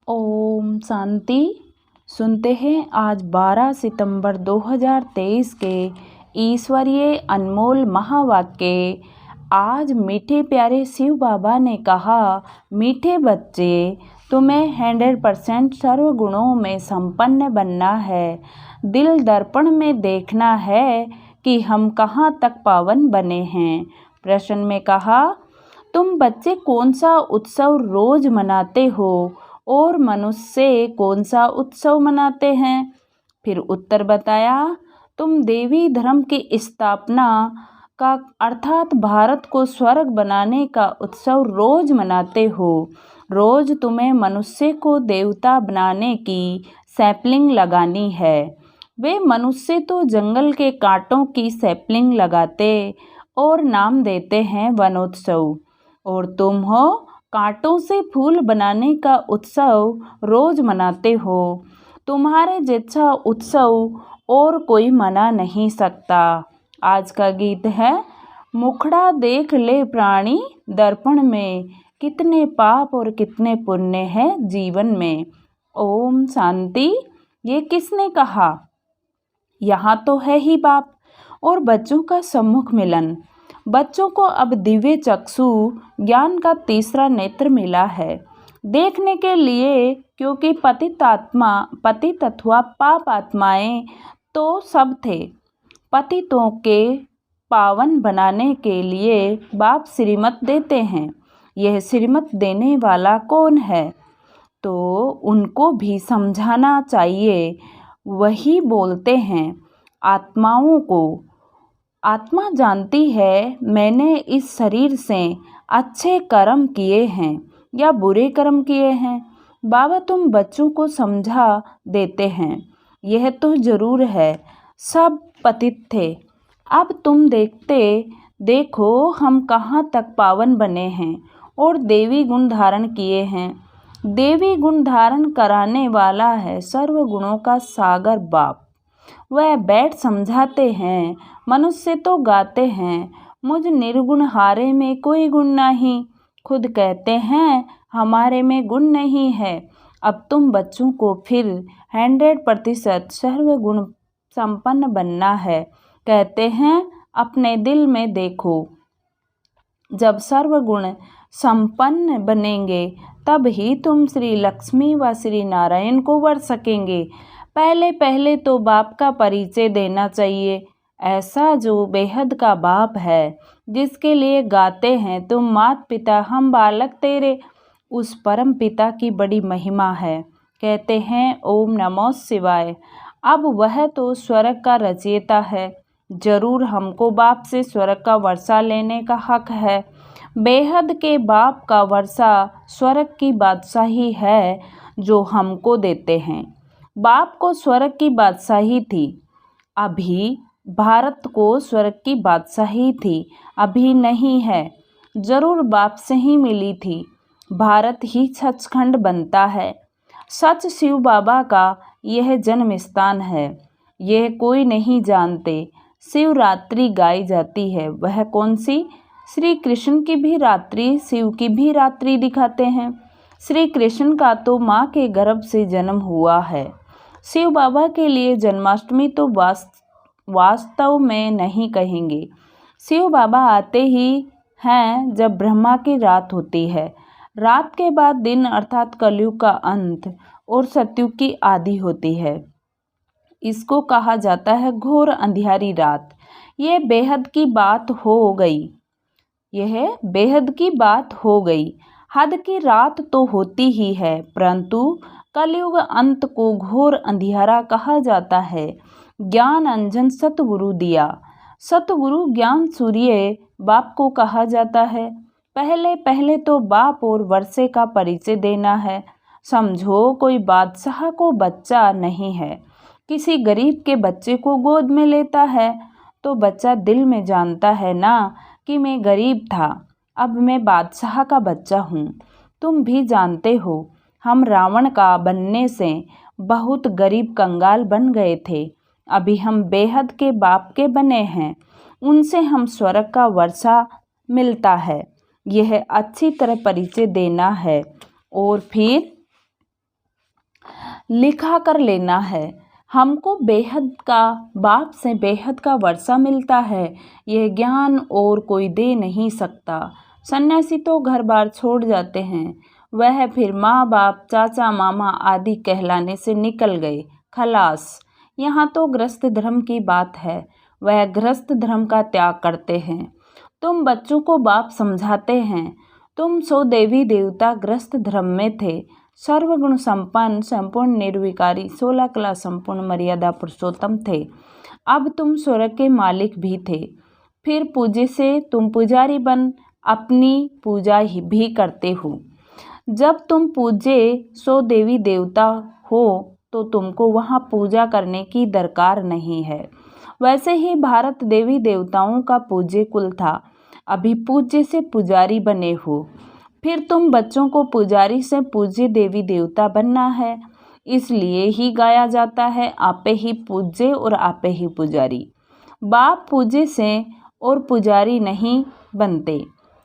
ओम शांति। सुनते हैं आज 12 सितंबर 2023 के ईश्वरीय अनमोल महावाक्य। आज मीठे प्यारे शिव बाबा ने कहा, मीठे बच्चे, तुम्हें 100% सर्व गुणों में संपन्न बनना है। दिल दर्पण में देखना है कि हम कहाँ तक पावन बने हैं। प्रश्न में कहा, तुम बच्चे कौन सा उत्सव रोज मनाते हो और मनुष्य कौन सा उत्सव मनाते हैं। फिर उत्तर बताया, तुम देवी धर्म की स्थापना का अर्थात भारत को स्वर्ग बनाने का उत्सव रोज मनाते हो। रोज तुम्हें मनुष्य को देवता बनाने की सैपलिंग लगानी है। वे मनुष्य तो जंगल के कांटों की सैपलिंग लगाते और नाम देते हैं वनोत्सव, और तुम हो कांटों से फूल बनाने का उत्सव रोज मनाते हो। तुम्हारे जैसा उत्सव और कोई मना नहीं सकता। आज का गीत है, मुखड़ा देख ले प्राणी दर्पण में, कितने पाप और कितने पुण्य है जीवन में। ओम शांति। ये किसने कहा? यहाँ तो है ही बाप और बच्चों का सम्मुख मिलन। बच्चों को अब दिव्य चक्षु ज्ञान का तीसरा नेत्र मिला है देखने के लिए, क्योंकि पतित अथवा पाप आत्माएं तो सब थे। पतितों के पावन बनाने के लिए बाप श्रीमत देते हैं। यह श्रीमत देने वाला कौन है? तो उनको भी समझाना चाहिए। वही बोलते हैं आत्माओं को। आत्मा जानती है मैंने इस शरीर से अच्छे कर्म किए हैं या बुरे कर्म किए हैं। बाबा तुम बच्चों को समझा देते हैं। यह तो जरूर है, सब पतित थे। अब तुम देखो हम कहाँ तक पावन बने हैं और देवी गुण धारण किए हैं। देवी गुण धारण कराने वाला है सर्व गुणों का सागर बाप। वह बैठ समझाते हैं। मनुष्य तो गाते हैं, मुझ निर्गुण हारे में कोई गुण नहीं। खुद कहते हैं हमारे में गुण नहीं है। अब तुम बच्चों को फिर 100% सर्व गुण संपन्न बनना है। कहते हैं अपने दिल में देखो। जब सर्व गुण संपन्न बनेंगे तब ही तुम श्री लक्ष्मी व श्री नारायण को वर सकेंगे। पहले पहले तो बाप का परिचय देना चाहिए, ऐसा जो बेहद का बाप है, जिसके लिए गाते हैं तुम मात पिता हम बालक तेरे। उस परम पिता की बड़ी महिमा है। कहते हैं ओम नमो शिवाय। अब वह तो स्वर्ग का रचयिता है। जरूर हमको बाप से स्वर्ग का वर्षा लेने का हक है। बेहद के बाप का वर्षा स्वर्ग की बादशाही है जो हमको देते हैं। बाप को स्वर्ग की बादशाही थी, अभी भारत को स्वर्ग की बादशाही थी, अभी नहीं है। जरूर बाप से ही मिली थी। भारत ही सचखंड बनता है। सच शिव बाबा का यह जन्म स्थान है। यह कोई नहीं जानते। शिवरात्रि गाई जाती है, वह कौन सी? श्री कृष्ण की भी रात्रि, शिव की भी रात्रि दिखाते हैं। श्री कृष्ण का तो माँ के गर्भ से जन्म हुआ है। शिव बाबा के लिए जन्माष्टमी तो वास्तव में नहीं कहेंगे। शिव बाबा आते ही हैं जब ब्रह्मा की रात होती है। रात के बाद दिन अर्थात कलयुग का अंत और सतयुग की आदि होती है। इसको कहा जाता है घोर अंधियारी रात। यह बेहद की बात हो गई। हद की रात तो होती ही है, परंतु कलयुग अंत को घोर अंधियारा कहा जाता है। ज्ञान अंजन सतगुरु दिया। सतगुरु ज्ञान सूर्य बाप को कहा जाता है। पहले पहले तो बाप और वर्षे का परिचय देना है। समझो कोई बादशाह को बच्चा नहीं है, किसी गरीब के बच्चे को गोद में लेता है तो बच्चा दिल में जानता है ना कि मैं गरीब था, अब मैं बादशाह का बच्चा हूँ। तुम भी जानते हो हम रावण का बनने से बहुत गरीब कंगाल बन गए थे। अभी हम बेहद के बाप के बने हैं। उनसे हम स्वर्ग का वर्षा मिलता है। यह अच्छी तरह परिचय देना है। और फिर लिखा कर लेना है। हमको बेहद का बाप से बेहद का वर्षा मिलता है, यह ज्ञान और कोई दे नहीं सकता। सन्यासी तो घर बार छोड़ जाते हैं, वह फिर माँ बाप चाचा मामा आदि कहलाने से निकल गए, खलास। यहाँ तो गृहस्थ धर्म की बात है, वह गृहस्थ धर्म का त्याग करते हैं। तुम बच्चों को बाप समझाते हैं। तुम सो देवी देवता गृहस्थ धर्म में थे, सर्वगुण संपन्न, संपूर्ण निर्विकारी, 16 कला संपूर्ण, मर्यादा पुरुषोत्तम थे। अब तुम स्वर्ग के मालिक भी थे। फिर पूजे से तुम पुजारी बन अपनी पूजा भी करते हो। जब तुम पूजे सो देवी देवता हो तो तुमको वहाँ पूजा करने की दरकार नहीं है। वैसे ही भारत देवी देवताओं का पूज्य कुल था, अभी पूज्य से पुजारी बने हो। फिर तुम बच्चों को पुजारी से पूज्य देवी देवता बनना है, इसलिए ही गाया जाता है, आपे ही पूज्य और आपे ही पुजारी। बाप पूज्य से और पुजारी नहीं बनते,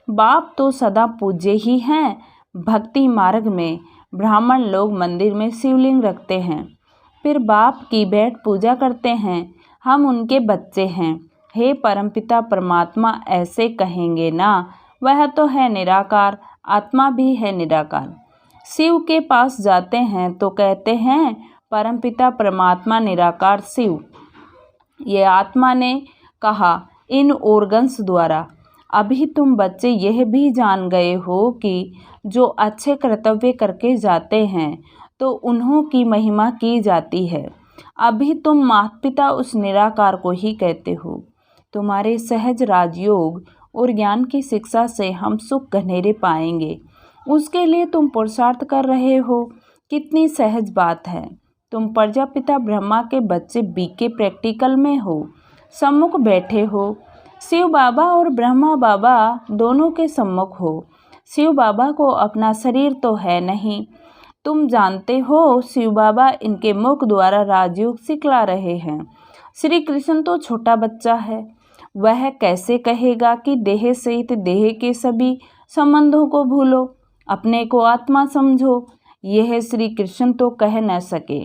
बाप तो सदा पूज्य ही हैं। भक्ति मार्ग में ब्राह्मण लोग मंदिर में शिवलिंग रखते हैं, फिर बाप की बैठ पूजा करते हैं। हम उनके बच्चे हैं। हे परमपिता परमात्मा ऐसे कहेंगे ना, वह तो है निराकार, आत्मा भी है निराकार। शिव के पास जाते हैं तो कहते हैं परमपिता परमात्मा निराकार शिव। ये आत्मा ने कहा इन ऑर्गन्स द्वारा। अभी तुम बच्चे यह भी जान गए हो कि जो अच्छे कर्तव्य करके जाते हैं तो उन्हों की महिमा की जाती है। अभी तुम माता पिता उस निराकार को ही कहते हो। तुम्हारे सहज राजयोग और ज्ञान की शिक्षा से हम सुख घनेरे पाएंगे, उसके लिए तुम पुरुषार्थ कर रहे हो। कितनी सहज बात है। तुम प्रजापिता ब्रह्मा के बच्चे बीके प्रैक्टिकल में हो, सम्मुख बैठे हो। शिव बाबा और ब्रह्मा बाबा दोनों के सम्मुख हो। शिव बाबा को अपना शरीर तो है नहीं, तुम जानते हो। शिव बाबा इनके मुख द्वारा राजयोग सिखला रहे हैं। श्री कृष्ण तो छोटा बच्चा है, वह कैसे कहेगा कि देह सहित देह के सभी संबंधों को भूलो, अपने को आत्मा समझो। यह श्री कृष्ण तो कह न सके,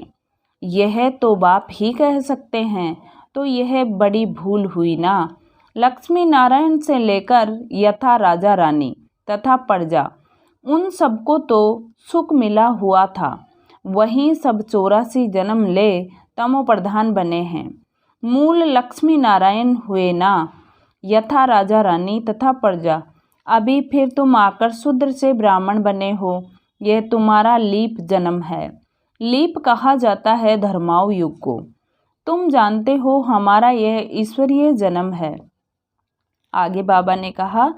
यह तो बाप ही कह सकते हैं, तो यह बड़ी भूल हुई ना। लक्ष्मी नारायण से लेकर यथा राजा रानी तथा प्रजा, उन सबको तो सुख मिला हुआ था, वहीं सब 84 जन्म ले तमो प्रधान बने हैं। मूल लक्ष्मी नारायण हुए ना, यथा राजा रानी तथा प्रजा। अभी फिर तुम आकर शूद्र से ब्राह्मण बने हो, यह तुम्हारा लीप जन्म है। लीप कहा जाता है धर्माव युग को। तुम जानते हो हमारा यह ईश्वरीय जन्म है। आगे बाबा ने कहा,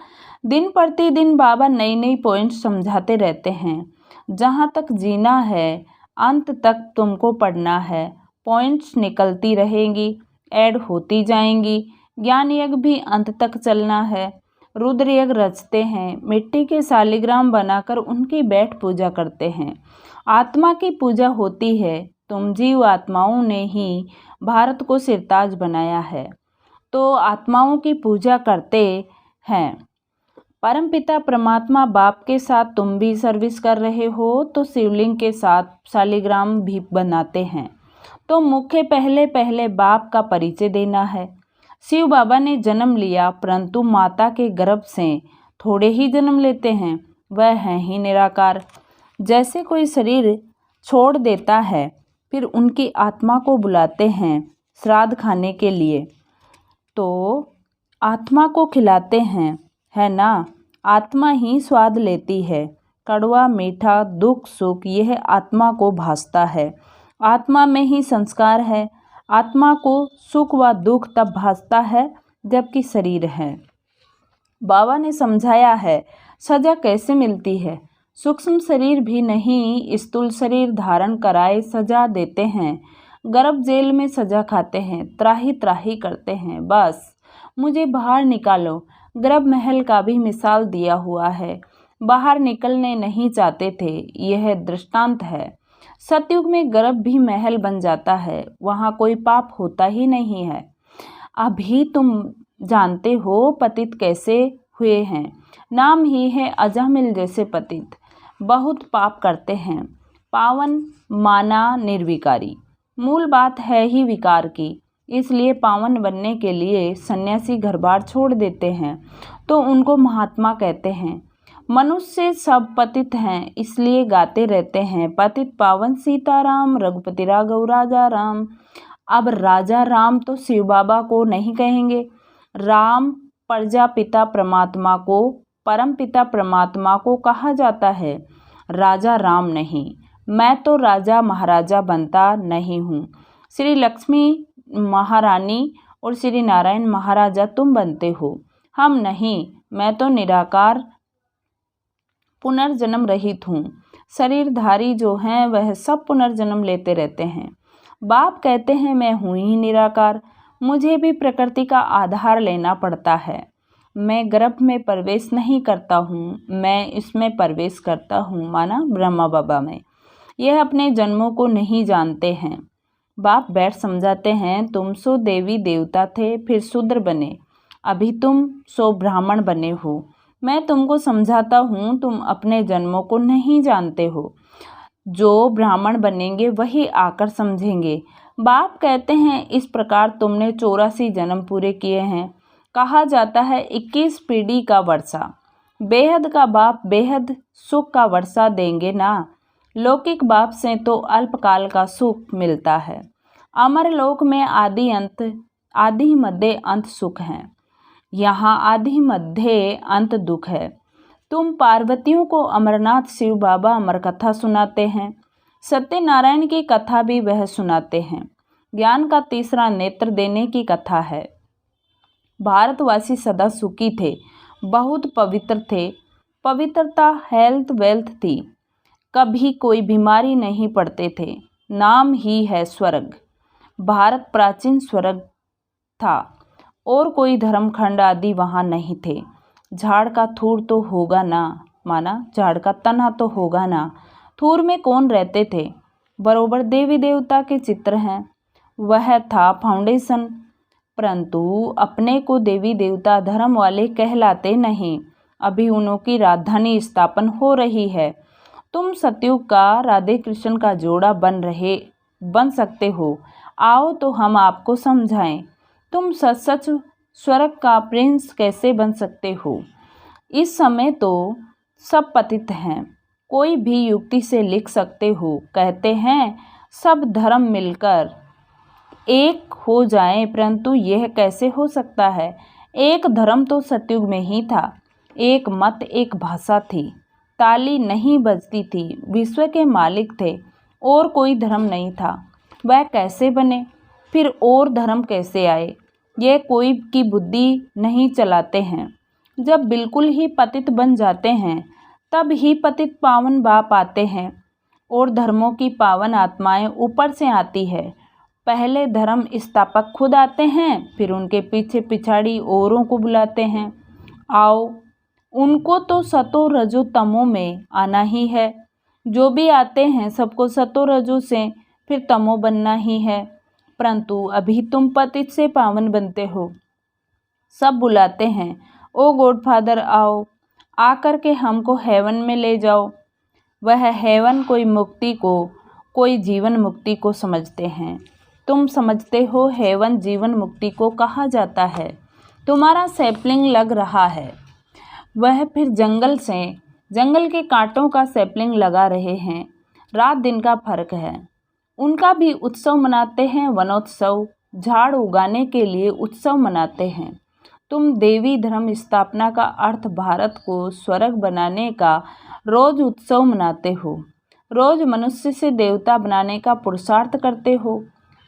दिन प्रतिदिन बाबा नई नई पॉइंट समझाते रहते हैं। जहाँ तक जीना है अंत तक तुमको पढ़ना है। पॉइंट्स निकलती रहेंगी, ऐड होती जाएंगी। ज्ञान यज्ञ भी अंत तक चलना है। रुद्र यज्ञ रचते हैं, मिट्टी के शालिग्राम बनाकर उनकी बैठ पूजा करते हैं। आत्मा की पूजा होती है। तुम जीव आत्माओं ने ही भारत को सिरताज बनाया है, तो आत्माओं की पूजा करते हैं। परमपिता परमात्मा बाप के साथ तुम भी सर्विस कर रहे हो, तो शिवलिंग के साथ शालिग्राम भी बनाते हैं। तो मुख्य पहले पहले बाप का परिचय देना है। शिव बाबा ने जन्म लिया, परंतु माता के गर्भ से थोड़े ही जन्म लेते हैं, वह हैं ही निराकार। जैसे कोई शरीर छोड़ देता है, फिर उनकी आत्मा को बुलाते हैं श्राद्ध खाने के लिए, तो आत्मा को खिलाते हैं, है ना। आत्मा ही स्वाद लेती है, कड़वा मीठा दुख सुख यह आत्मा को भासता है। आत्मा में ही संस्कार है। आत्मा को सुख व दुख तब भासता है जबकि शरीर है। बाबा ने समझाया है सजा कैसे मिलती है। सूक्ष्म शरीर भी नहीं, स्थूल शरीर धारण कराए सजा देते हैं। गर्भ जेल में सजा खाते हैं, त्राही त्राही करते हैं, बस मुझे बाहर निकालो। गर्भ महल का भी मिसाल दिया हुआ है, बाहर निकलने नहीं चाहते थे, यह दृष्टांत है। सतयुग में गर्भ भी महल बन जाता है, वहाँ कोई पाप होता ही नहीं है। अभी तुम जानते हो पतित कैसे हुए हैं, नाम ही है अजामिल जैसे पतित। बहुत पाप करते हैं, पावन माना निर्विकारी। मूल बात है ही विकार की, इसलिए पावन बनने के लिए सन्यासी घर बार छोड़ देते हैं तो उनको महात्मा कहते हैं। मनुष्य सब पतित हैं, इसलिए गाते रहते हैं पतित पावन सीताराम, रघुपति राघव राजा राम। अब राजा राम तो शिव बाबा को नहीं कहेंगे। राम प्रजापिता परमात्मा को, परम पिता परमात्मा को कहा जाता है, राजा राम नहीं। मैं तो राजा महाराजा बनता नहीं हूँ। श्री लक्ष्मी महारानी और श्री नारायण महाराजा तुम बनते हो, हम नहीं। मैं तो निराकार पुनर्जन्म रहित हूँ। शरीरधारी जो हैं वह सब पुनर्जन्म लेते रहते हैं। बाप कहते हैं मैं हूँ ही निराकार, मुझे भी प्रकृति का आधार लेना पड़ता है। मैं गर्भ में प्रवेश नहीं करता हूँ, मैं इसमें प्रवेश करता हूँ, माना ब्रह्मा बाबा में। यह अपने जन्मों को नहीं जानते हैं। बाप बैठ समझाते हैं, तुम सो देवी देवता थे, फिर शूद्र बने, अभी तुम सो ब्राह्मण बने हो। मैं तुमको समझाता हूँ, तुम अपने जन्मों को नहीं जानते हो। जो ब्राह्मण बनेंगे वही आकर समझेंगे। बाप कहते हैं इस प्रकार तुमने 84 जन्म पूरे किए हैं। कहा जाता है 21 पीढ़ी का वर्षा। बेहद का बाप बेहद सुख का वर्षा देंगे ना। लौकिक बाप से तो अल्पकाल का सुख मिलता है। अमर लोक में आदि अंत, आदि मध्य अंत सुख है, यहाँ आदि मध्य अंत दुख है। तुम पार्वतियों को अमरनाथ शिव बाबा अमर कथा सुनाते हैं, सत्यनारायण की कथा भी वह सुनाते हैं। ज्ञान का तीसरा नेत्र देने की कथा है। भारतवासी सदा सुखी थे, बहुत पवित्र थे। पवित्रता हेल्थ वेल्थ थी, कभी कोई बीमारी नहीं पड़ते थे। नाम ही है स्वर्ग। भारत प्राचीन स्वर्ग था और कोई धर्मखंड आदि वहाँ नहीं थे। झाड़ का थूर तो होगा ना, माना झाड़ का तना तो होगा ना। थूर में कौन रहते थे? बरोबर देवी देवता के चित्र हैं, वह था फाउंडेशन। परंतु अपने को देवी देवता धर्म वाले कहलाते नहीं। अभी उन्हों की राजधानी स्थापन हो रही है। तुम सतयुग का राधे कृष्ण का जोड़ा बन सकते हो। आओ तो हम आपको समझाएं। तुम सच सच स्वर्ग का प्रिंस कैसे बन सकते हो? इस समय तो सब पतित हैं, कोई भी युक्ति से लिख सकते हो। कहते हैं सब धर्म मिलकर एक हो जाएं, परंतु यह कैसे हो सकता है? एक धर्म तो सतयुग में ही था, एक मत एक भाषा थी, ताली नहीं बजती थी, विश्व के मालिक थे और कोई धर्म नहीं था। वह कैसे बने? फिर और धर्म कैसे आए? ये कोई की बुद्धि नहीं चलाते हैं। जब बिल्कुल ही पतित बन जाते हैं तब ही पतित पावन बाप आते हैं और धर्मों की पावन आत्माएं ऊपर से आती है। पहले धर्म स्थापक खुद आते हैं, फिर उनके पीछे पिछाड़ी औरों को बुलाते हैं। आओ, उनको तो सतो रजो तमो में आना ही है। जो भी आते हैं सबको सतो रजो से फिर तमो बनना ही है। परंतु अभी तुम पतित से पावन बनते हो। सब बुलाते हैं, ओ गॉडफादर आओ, आकर के हमको हेवन में ले जाओ। वह हेवन कोई मुक्ति को, कोई जीवन मुक्ति को समझते हैं। तुम समझते हो हेवन जीवन मुक्ति को कहा जाता है। तुम्हारा सैपलिंग लग रहा है, वह फिर जंगल के कांटों का सैपलिंग लगा रहे हैं। रात दिन का फर्क है। उनका भी उत्सव मनाते हैं, वनोत्सव। झाड़ उगाने के लिए उत्सव मनाते हैं। तुम देवी धर्म स्थापना का अर्थ भारत को स्वर्ग बनाने का रोज उत्सव मनाते हो। रोज मनुष्य से देवता बनाने का पुरुषार्थ करते हो।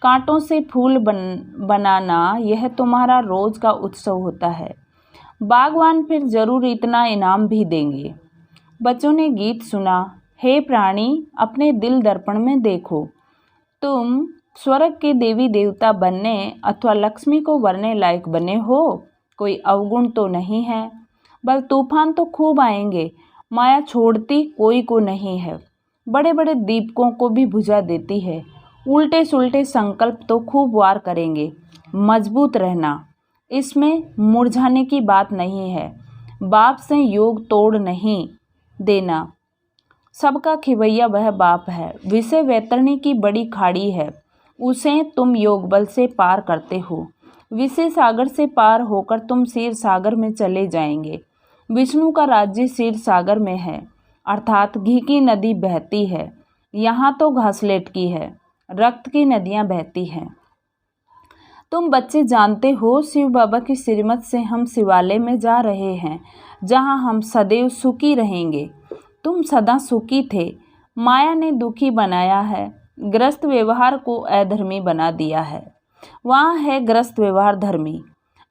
कांटों से फूल बनाना यह तुम्हारा रोज का उत्सव होता है। बागवान फिर जरूर इतना इनाम भी देंगे। बच्चों ने गीत सुना, हे प्राणी अपने दिल दर्पण में देखो। तुम स्वर्ग के देवी देवता बनने अथवा लक्ष्मी को वरने लायक बने हो। कोई अवगुण तो नहीं है। बल तूफान तो खूब आएंगे, माया छोड़ती कोई को नहीं है। बड़े बड़े दीपकों को भी बुझा देती है। उल्टे सुल्टे संकल्प तो खूब वार करेंगे। मजबूत रहना, इसमें मुरझाने की बात नहीं है। बाप से योग तोड़ नहीं देना। सबका खिवैया वह बाप है। विषय वैतरणी की बड़ी खाड़ी है, उसे तुम योग बल से पार करते हो। विषय सागर से पार होकर तुम क्षीर सागर में चले जाएंगे। विष्णु का राज्य क्षीर सागर में है, अर्थात घी की नदी बहती है। यहाँ तो घासलेट की है, रक्त की नदियाँ बहती हैं। तुम बच्चे जानते हो, शिव बाबा की श्रीमत से हम शिवालय में जा रहे हैं, जहाँ हम सदैव सुखी रहेंगे। तुम सदा सुखी थे, माया ने दुखी बनाया है, ग्रस्त व्यवहार को अधर्मी बना दिया है। वहाँ है ग्रस्त व्यवहार धर्मी।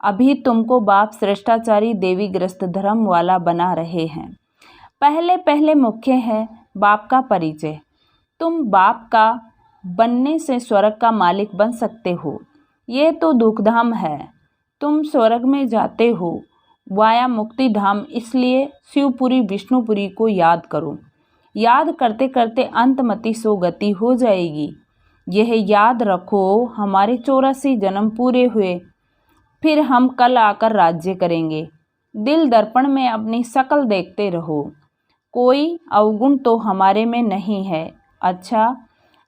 अभी तुमको बाप श्रेष्ठाचारी देवी ग्रस्त धर्म वाला बना रहे हैं। पहले पहले मुख्य है बाप का परिचय। तुम बाप का बनने से स्वर्ग का मालिक बन सकते हो। ये तो दुखधाम है। तुम स्वर्ग में जाते हो वाया मुक्ति धाम, इसलिए शिवपुरी विष्णुपुरी को याद करो। याद करते करते अंतमति सो गति हो जाएगी। यह याद रखो, हमारे 84 जन्म पूरे हुए, फिर हम कल आकर राज्य करेंगे। दिल दर्पण में अपनी शकल देखते रहो, कोई अवगुण तो हमारे में नहीं है। अच्छा,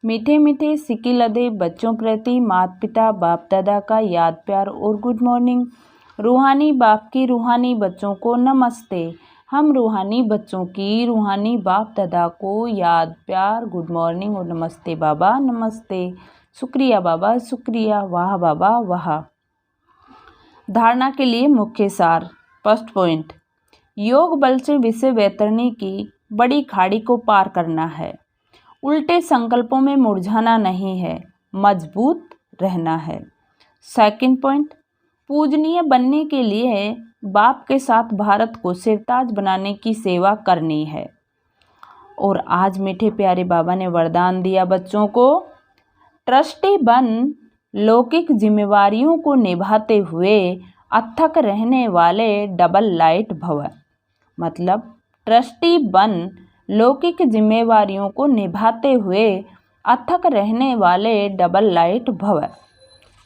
मीठे मीठे सिक्की लदे बच्चों प्रति माता पिता बाप दादा का याद प्यार और गुड मॉर्निंग। रूहानी बाप की रूहानी बच्चों को नमस्ते। हम रूहानी बच्चों की रूहानी बाप दादा को याद प्यार गुड मॉर्निंग और नमस्ते बाबा नमस्ते, शुक्रिया बाबा शुक्रिया, वाह बाबा वाह। धारणा के लिए मुख्य सार। फर्स्ट पॉइंट, योग बल से विषय वैतरणी की बड़ी खाड़ी को पार करना है। उल्टे संकल्पों में मुरझाना नहीं है, मजबूत रहना है। सेकंड पॉइंट, पूजनीय बनने के लिए बाप के साथ भारत को सिरताज बनाने की सेवा करनी है। और आज मीठे प्यारे बाबा ने वरदान दिया बच्चों को, ट्रस्टी बन लौकिक जिम्मेवारियों को निभाते हुए अथक रहने वाले डबल लाइट भव। मतलब ट्रस्टी बन लौकिक जिम्मेवारियों को निभाते हुए अथक रहने वाले डबल लाइट भव।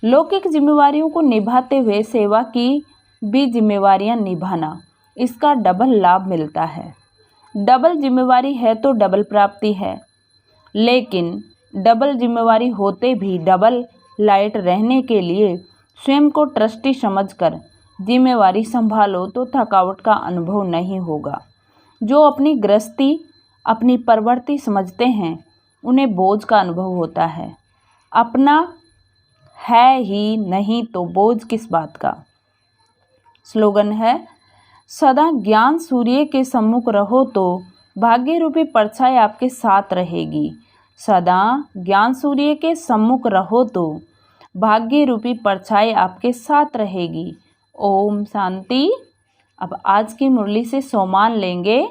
लौकिक जिम्मेवारियों को निभाते हुए सेवा की भी जिम्मेवारियां निभाना, इसका डबल लाभ मिलता है। डबल जिम्मेवारी है तो डबल प्राप्ति है, लेकिन डबल जिम्मेवारी होते भी डबल लाइट रहने के लिए स्वयं को ट्रस्टी समझकर जिम्मेवारी संभालो तो थकावट का अनुभव नहीं होगा। जो अपनी गृहस्थी अपनी प्रवृत्ति समझते हैं, उन्हें बोझ का अनुभव होता है। अपना है ही नहीं तो बोझ किस बात का। स्लोगन है, सदा ज्ञान सूर्य के सम्मुख रहो तो भाग्य रूपी परछाई आपके साथ रहेगी। सदा ज्ञान सूर्य के सम्मुख रहो तो भाग्य रूपी परछाई आपके साथ रहेगी। ओम शांति। अब आज की मुरली से सोमान लेंगे,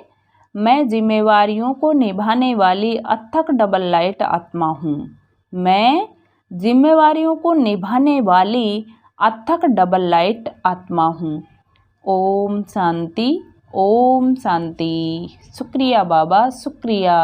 मैं जिम्मेवारियों को निभाने वाली अथक डबल लाइट आत्मा हूँ। मैं जिम्मेवारियों को निभाने वाली अथक डबल लाइट आत्मा हूँ। ओम शांति, ओम शांति। शुक्रिया बाबा शुक्रिया।